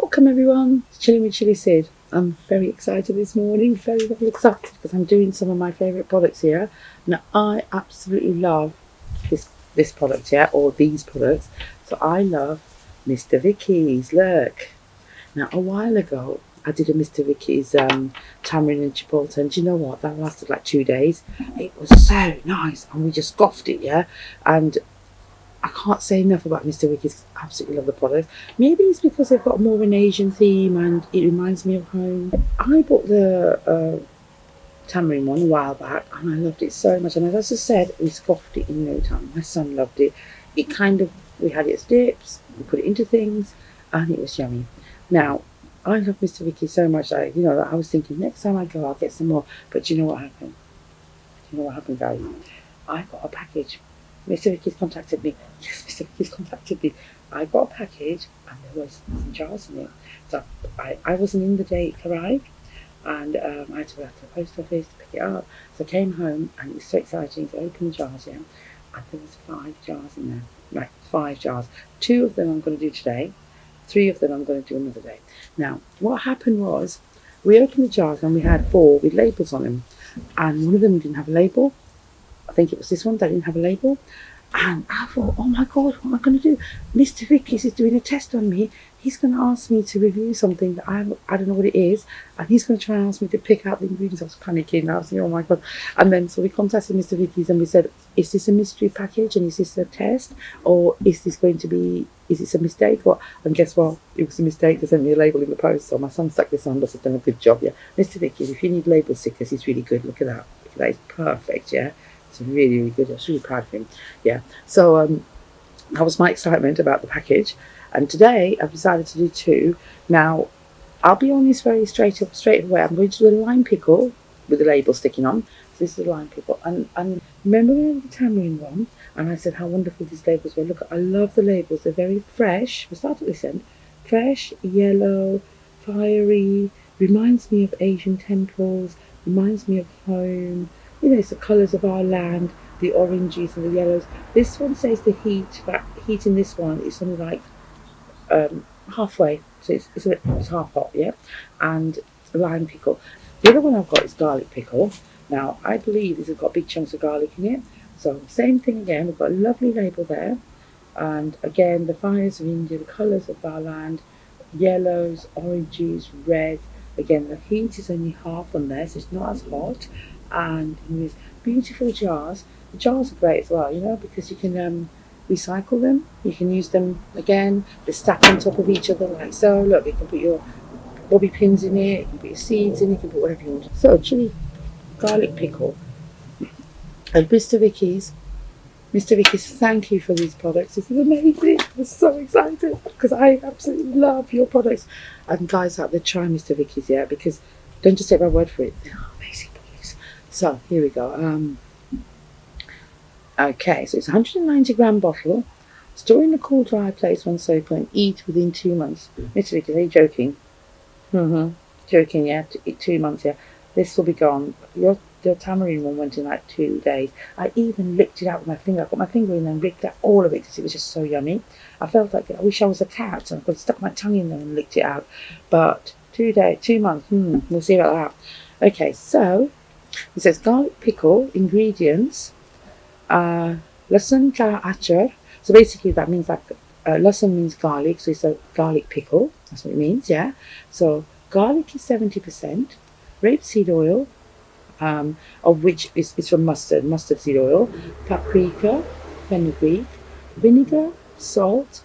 Welcome everyone to Chillin With Chilli Sid. I'm very excited this morning, very excited because I'm doing some of my favourite products here. Now I absolutely love this product here, or these products. So I love Mr Vikki's, look. Now a while ago I did a Mr Vikki's tamarind and chipotle, and do you know what? That lasted like 2 days. It was so nice and we just scoffed it, yeah. And I can't say enough about Mr Vikki's. Absolutely love the product. Maybe it's because they've got more of an Asian theme and it reminds me of home. I bought the tamarind one a while back and I loved it so much. And as I said, we scoffed it in no time. My son loved it. We had it as dips, we put it into things, and it was yummy. Now, I love Mr Vikki so much. I was thinking next time I go, I'll get some more. But do you know what happened? Do you know what happened, guys? I got a package. Mr Vikki's contacted me. Yes, Mr Vikki's contacted me. I got a package and there was some jars in it. So I wasn't in the day it arrived, and I had to go to the post office to pick it up. So I came home and it was so exciting to open the jars, yeah. And there was 5 jars in there. Right, 5 jars. 2 of them I'm going to do today. 3 of them I'm going to do another day. Now, what happened was, we opened the jars and we had 4 with labels on them. And one of them didn't have a label. I think it was this one that didn't have a label. And I thought, oh my God, what am I going to do? Mr Vikki's is doing a test on me. He's going to ask me to review something that I don't know what it is. And he's going to try and ask me to pick out the ingredients. I was panicking. I was thinking, oh my God. And then so we contacted Mr Vikki's and we said, is this a mystery package? And is this a test? Or is this a mistake? And guess what? It was a mistake. They sent me a label in the post. So my son stuck this on. Must have done a good job, yeah. Mr Vikki's, if you need label stickers, he's really good. Look at that. Look at that. It's perfect, yeah. It's really, really good. I was really proud of him. Yeah. So that was my excitement about the package. And today I've decided to do 2. Now, I'll be on this very straight away. I'm going to do a lime pickle with the label sticking on. So this is a lime pickle. And remember when I did the tamarind one? And I said how wonderful these labels were. Look, I love the labels. They're very fresh. We'll start at this end. Fresh, yellow, fiery. Reminds me of Asian temples. Reminds me of home. You know, it's the colours of our land, the oranges and the yellows. This one says the heat, but heat in this one is something like halfway. So it's half hot, yeah? And lime pickle. The other one I've got is garlic pickle. Now, I believe this has got big chunks of garlic in it. So, same thing again. We've got a lovely label there. And again, the fires of India, the colours of our land, yellows, oranges, red. Again, the heat is only half on there, so it's not as hot. And in these beautiful jars. The jars are great as well, you know, because you can recycle them. You can use them again. They stack on top of each other like so. Look, you can put your bobby pins in it, you can put your seeds in it, you can put whatever you want. So, chili garlic pickle. And Mr Vikki's, thank you for these products. This is amazing. I'm so excited because I absolutely love your products. And guys out there, try Mr Vikki's, yeah, because don't just take my word for it. They're amazing. So here we go. Okay, so it's a 190-gram bottle. Store in a cool, dry place on sofa and eat within 2 months. Mr Vikki, are you joking? Joking, yeah. 2 months, yeah. This will be gone. Your tamarind one went in like 2 days. I even licked it out with my finger. I got my finger in there and licked out all of it because it was just so yummy. I felt like I wish I was a cat and I could have stuck my tongue in there and licked it out. But 2 months. We'll see about that. Okay, so it says garlic pickle ingredients. Lasan ka achar. So basically that means like lasan means garlic, so it's a garlic pickle. That's what it means, yeah. So garlic is 70%, rapeseed oil, of which is from mustard seed oil, paprika, fenugreek, vinegar, salt,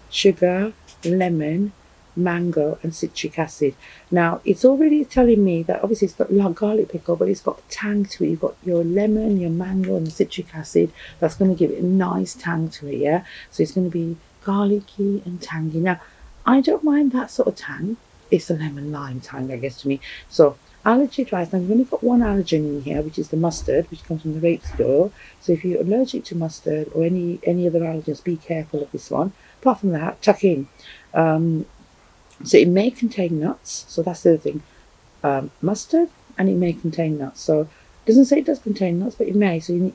sugar, lemon, mango and citric acid. Now it's already telling me that obviously it's got garlic pickle, but it's got tang to it. You've got your lemon, your mango and the citric acid. That's going to give it a nice tang to it, yeah. So it's going to be garlicky and tangy. Now I don't mind that sort of tang. It's a lemon lime tang, I guess, to me. So allergy advice. Now we've only got one allergen in here, which is the mustard, which comes from the rapeseed oil. So if you're allergic to mustard or any other allergens, be careful of this one. Apart from that, tuck in. So it may contain nuts, so that's the other thing. Mustard, and it may contain nuts. So it doesn't say it does contain nuts, but it may. So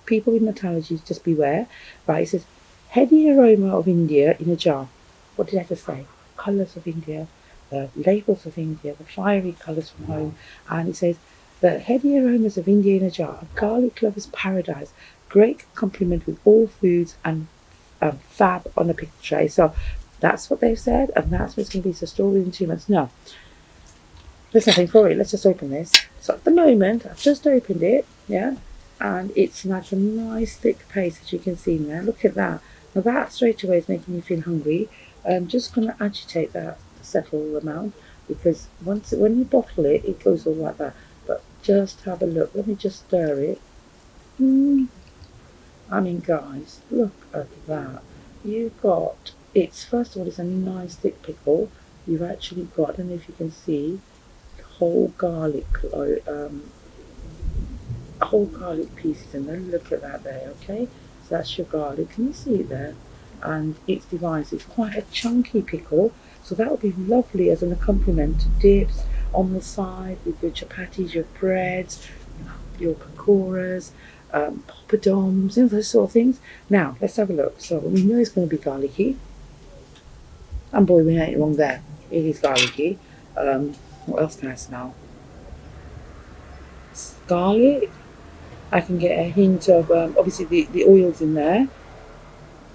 people with nut allergies, just beware. Right, it says, heady aroma of India in a jar. What did I just say? colours of India, the labels of India, the fiery colours from home, and it says the heady aromas of India in a jar, a garlic lover's paradise, great compliment with all foods and fab on a picture tray. So that's what they've said, and that's what's going to be. So stored within 2 months. No, there's nothing for it. Let's just open this. So at the moment, I've just opened it, yeah, and it's like a nice thick paste, as you can see now. Look at that. Now that straight away is making me feel hungry. I'm just going to agitate that to settle them out, because when you bottle it, it goes all like that. But just have a look. Let me just stir it. I mean, guys, look at that. You've got, it's, first of all, it's a nice thick pickle. You've actually got, I don't know if you can see, whole garlic pieces in there. Look at that there, okay? So that's your garlic. Can you see it there? And it's divine. So it's quite a chunky pickle. So that would be lovely as an accompaniment to dips on the side with your chapatis, your breads, your pakoras, poppadoms, those sort of things. Now, let's have a look. So we know it's going to be garlicky. And boy, we ain't wrong there. It is garlicky. What else can I smell? Garlic. I can get a hint of, obviously, the oils in there.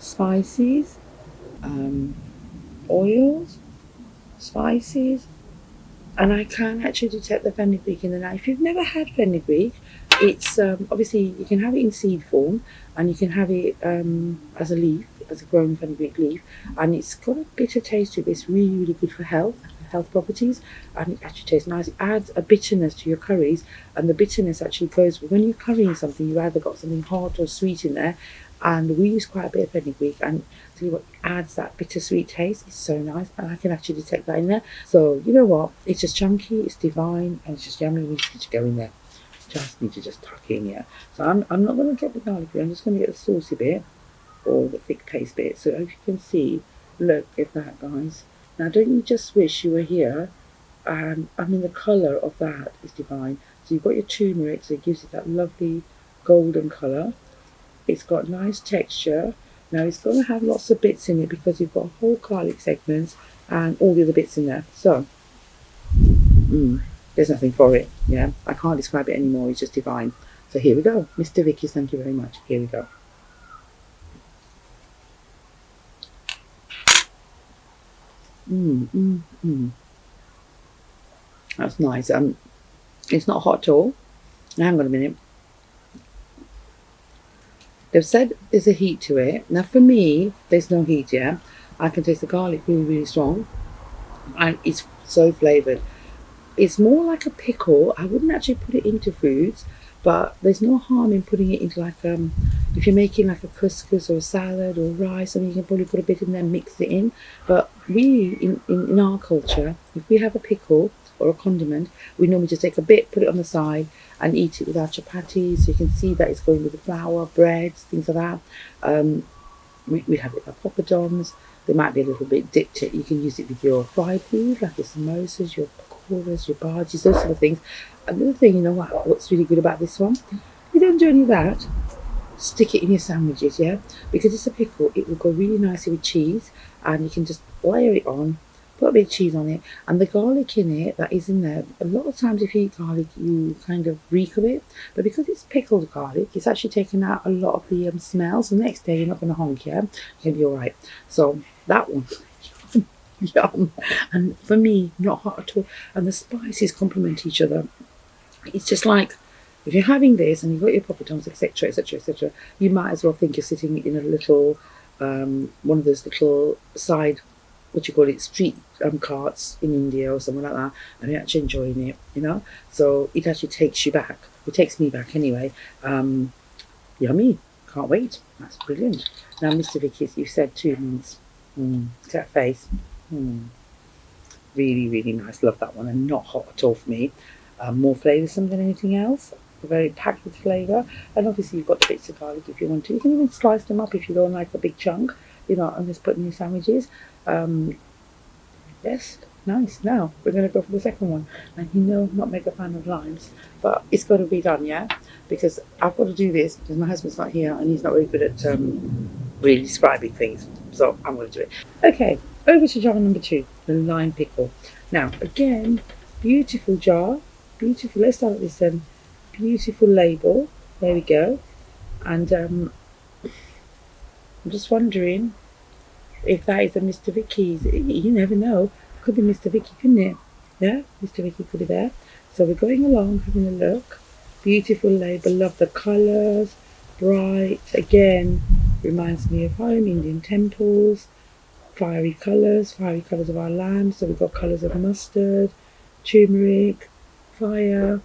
Spices. Oils. Spices. And I can actually detect the fenugreek in the night. If you've never had fenugreek, it's obviously you can have it in seed form, and you can have it as a leaf, as a grown fenugreek leaf, and it's got a bitter taste to it. It's really, really good for health properties, and it actually tastes nice. It adds a bitterness to your curries, and the bitterness actually goes when you're currying something. You either got something hot or sweet in there, and we use quite a bit of fenugreek, and tell you what adds that bittersweet taste. It's so nice, and I can actually detect that in there. So you know what? It's just chunky, it's divine, and it's just yummy. We just need to go in there. Just need to just tuck in, yeah. So I'm not going to get the garlic bit. I'm just going to get the saucy bit, or the thick paste bit. So as you can see, look at that, guys. Now don't you just wish you were here? I mean, the colour of that is divine. So you've got your turmeric, so it gives it that lovely golden colour. It's got nice texture. Now it's going to have lots of bits in it because you've got whole garlic segments and all the other bits in there. So there's nothing for it, yeah. I can't describe it anymore. It's just divine. So here we go. Mr Vikki, thank you very much. Here we go. That's nice. It's not hot at all. Now, hang on a minute. They've said there's a heat to it. Now for me, there's no heat, yeah. I can taste the garlic really, really strong. And it's so flavoured. It's more like a pickle. I wouldn't actually put it into foods, but there's no harm in putting it into like, if you're making like a couscous or a salad or rice, and you can probably put a bit in there and mix it in. But we, in our culture, if we have a pickle or a condiment, we normally just take a bit, put it on the side, and eat it with our chapatis. So you can see that it's going with the flour, breads, things like that. We have it with our poppadoms. They might be a little bit dipped. You can use it with your fried food, like your samosas, your pakoras, your bhajis, those sort of things. Another thing, you know what's really good about this one? You don't do any of that. Stick it in your sandwiches, yeah? Because it's a pickle, it will go really nicely with cheese, and you can just layer it on, put a bit of cheese on it, and the garlic in it that is in there. A lot of times if you eat garlic, you kind of reek of it, but because it's pickled garlic, it's actually taken out a lot of the smells. The next day you're not going to honk, yeah? You're going to be all right. So that one, yum. And for me, not hot at all, and the spices complement each other. It's just like, if you're having this and you've got your poppadoms, etc., etc., etc., you might as well think you're sitting in a little, one of those little side, what you call it, street carts in India or somewhere like that, and you're actually enjoying it, you know. So it actually takes you back. It takes me back anyway. Yummy. Can't wait. That's brilliant. Now, Mr Vikki, you said 2 months. Look at that face. Really, really nice. Love that one, and not hot at all for me. More flavoursome than anything else. Very packed with flavour, and obviously you've got the bits of garlic if you want to. You can even slice them up if you don't like a big chunk, you know, and just put in your sandwiches. Yes, nice. Now we're going to go for the second one, and you know, I'm not mega fan of limes, but it's got to be done, yeah, because I've got to do this because my husband's not here and he's not very good at really describing things, so I'm going to do it. Okay, over to jar number 2. the lime pickle. Now again, beautiful jar, beautiful. Let's start with this beautiful label. There we go. And I'm just wondering if that is a Mr Vikki's. You never know. It could be Mr Vikki, couldn't it? Yeah, Mr Vikki could be there. So we're going along, having a look. Beautiful label. Love the colours. Bright. Again, reminds me of home, Indian temples. Fiery colours of our land. So we've got colours of mustard, turmeric, fire,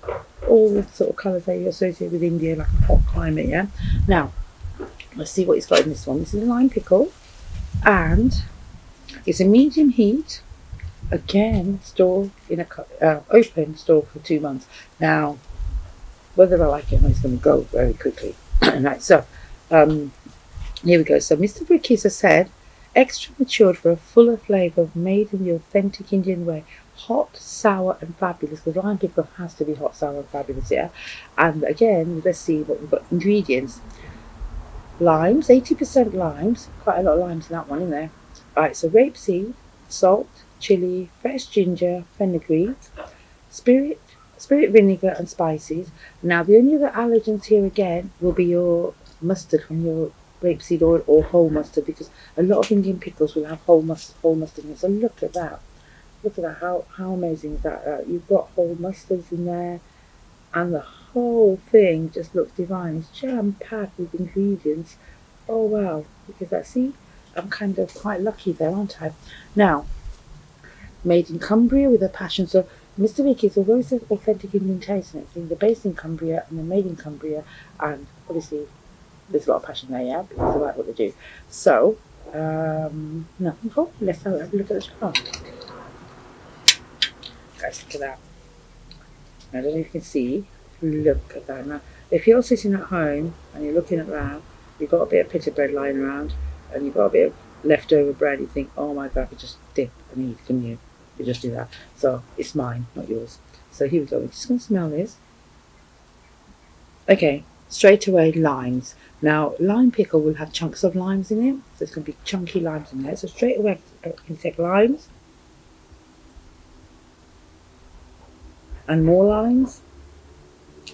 all the sort of colours that you associate with India, like a hot climate, yeah? Now, let's see what it's got in this one. This is a lime pickle, and it's a medium heat. Again, store in a open store for 2 months. Now, whether I like it or not, it's going to go very quickly. Right, so here we go. So Mr Vikki has said, extra matured for a fuller flavour, made in the authentic Indian way. Hot, sour and fabulous. The lime pickle has to be hot, sour and fabulous, yeah? And again, let's see what we've got. Ingredients. Limes, 80% limes. Quite a lot of limes in that one, isn't there? Alright, so rapeseed, salt, chilli, fresh ginger, fenugreek, spirit vinegar and spices. Now the only other allergens here again will be your mustard from your rapeseed oil or whole mustard, because a lot of Indian pickles will have whole mustard in it. So look at that. Look at that. How amazing is that? You've got whole mustards in there, and the whole thing just looks divine. It's jam-packed with ingredients. Oh wow. Look at that. See? I'm kind of quite lucky there, aren't I? Now, made in Cumbria with a passion. So Mr Vikki's, although it's an authentic Indian taste and everything, they're based in Cumbria and they're made in Cumbria, and obviously there's a lot of passion there, yeah, because they like what they do. So, nothing more. Let's have a look at the jar. Guys, look at that. I don't know if you can see. Look at that. Now, if you're sitting at home and you're looking at that, you've got a bit of pita bread lying around, and you've got a bit of leftover bread, you think, oh my god, I could just dip and eat, couldn't you? You just do that. So it's mine, not yours. So here we go. We're just going to smell this. Okay, straight away, limes. Now, lime pickle will have chunks of limes in it, so there's going to be chunky limes in there. So straight away, I can take limes and more limes.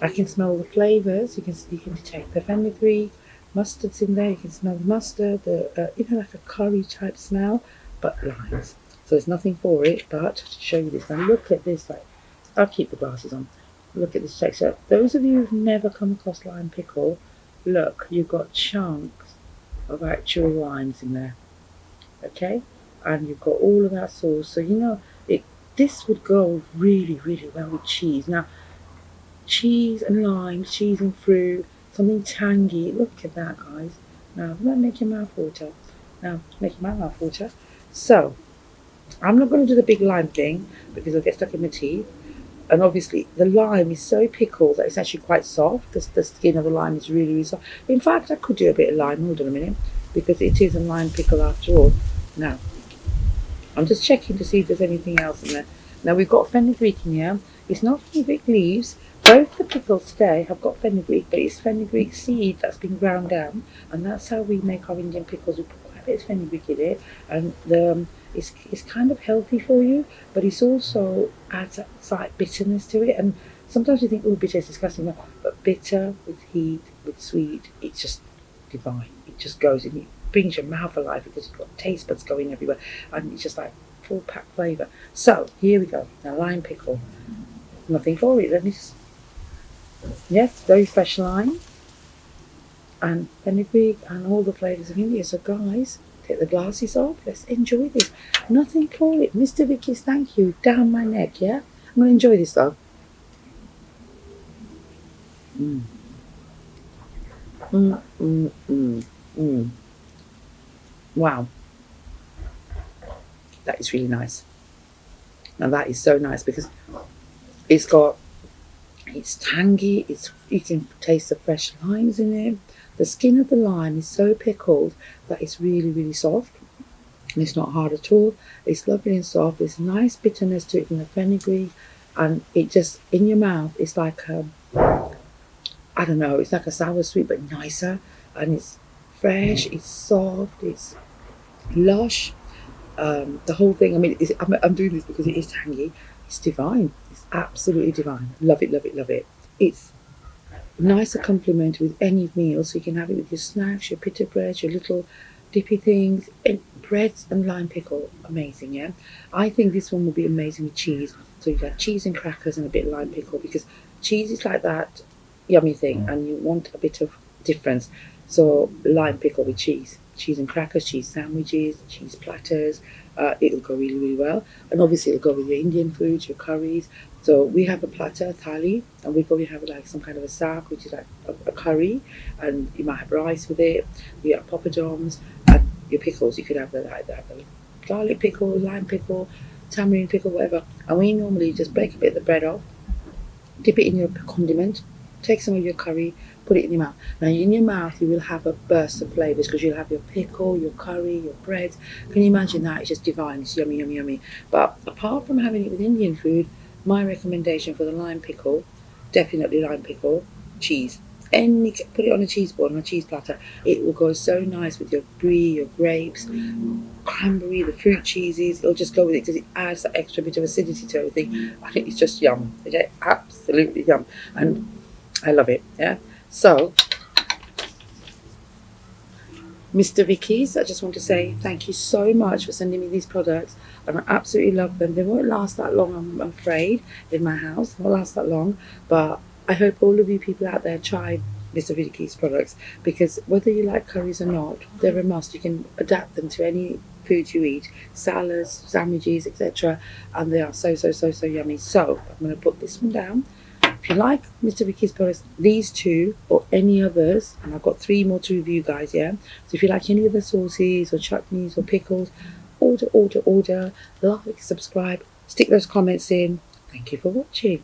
I can smell the flavours. You can detect the fenugreek, mustard's in there. You can smell the mustard, like a curry type smell, but limes. So there's nothing for it but to show you this. Now look at this. Like, I'll keep the glasses on. Look at this texture. Those of you who've never come across lime pickle, look, you've got chunks of actual limes in there. Okay, and you've got all of that sauce. So you know this would go really, really well with cheese. Now, cheese and limes, cheese and fruit, something tangy. Look at that, guys. Now, doesn't that make your mouth water? Now, it's making my mouth water. So, I'm not going to do the big lime thing because it'll get stuck in my teeth. And obviously, the lime is so pickled that it's actually quite soft. The skin of the lime is really, really soft. In fact, I could do a bit of lime. Hold on a minute. Because it is a lime pickle after all. Now, I'm just checking to see if there's anything else in there. Now, we've got fenugreek in here. It's not fenugreek leaves. Both the pickles today have got fenugreek, but it's fenugreek seed that's been ground down. And that's how we make our Indian pickles. We put quite a bit of fenugreek in it. And it's kind of healthy for you, but it's also adds a slight bitterness to it. And sometimes you think, oh, bitter is disgusting. No, but bitter with heat, with sweet, it's just divine. It just goes in. It brings your mouth alive because you've got taste buds going everywhere. And it's just like full pack flavour. So, here we go. Now, lime pickle. Nothing for it. Let me just... Yes, very fresh lime. And fenugreek and all the flavours of India. So, guys... Take the glasses off. Let's enjoy this. Nothing for it. Mr Vikki's, thank you. Down my neck, yeah? I'm going to enjoy this though. Wow. That is really nice. Now that is so nice because it's tangy. You can taste the fresh limes in it. The skin of the lime is so pickled that it's really, really soft. And it's not hard at all. It's lovely and soft. There's a nice bitterness to it from the fenugreek. And it just, in your mouth, it's like, I don't know, it's like a sour sweet, but nicer. And it's fresh, it's soft, it's lush. The whole thing, I mean, I'm doing this because it is tangy. It's divine. It's absolutely divine. Love it, love it, love it. It's nice to complement with any meal, so you can have it with your snacks, your pita breads, your little dippy things, and breads and lime pickle. Amazing, yeah. I think this one will be amazing with cheese. So you got cheese and crackers and a bit of lime pickle, because cheese is like that yummy thing, and you want a bit of difference. So lime pickle with cheese and crackers, cheese sandwiches, cheese platters. It'll go really, really well, and obviously it'll go with your Indian foods, your curries. So we have a platter thali, and we probably have like some kind of a sak, which is like a curry, and you might have rice with it. You have poppadoms and your pickles. You could have the garlic pickle, lime pickle, tamarind pickle, whatever. And we normally just break a bit of the bread off, dip it in your condiment, take some of your curry, put it in your mouth. Now in your mouth you will have a burst of flavours, because you'll have your pickle, your curry, your bread. Can you imagine that? It's just divine. It's yummy, yummy, yummy. But apart from having it with Indian food, my recommendation for the lime pickle, definitely lime pickle, cheese. Put it on a cheese board, on a cheese platter. It will go so nice with your brie, your grapes, cranberry, the fruit cheeses. It'll just go with it because it adds that extra bit of acidity to everything. I think it's just yum. It's absolutely yum, and I love it. Yeah. So, Mr Vikki's, I just want to say thank you so much for sending me these products, and I absolutely love them. They won't last that long, I'm afraid, in my house. They won't last that long, but I hope all of you people out there try Mr Vikki's products, because whether you like curries or not, they're a must. You can adapt them to any food you eat, salads, sandwiches, etc., and they are so, so, so, so yummy. So I'm going to put this one down. If you like Mr Vikki's products, these two or any others, and I've got 3 more to review, guys, yeah? So if you like any of the sauces or chutneys or pickles, order, like, subscribe, stick those comments in. Thank you for watching.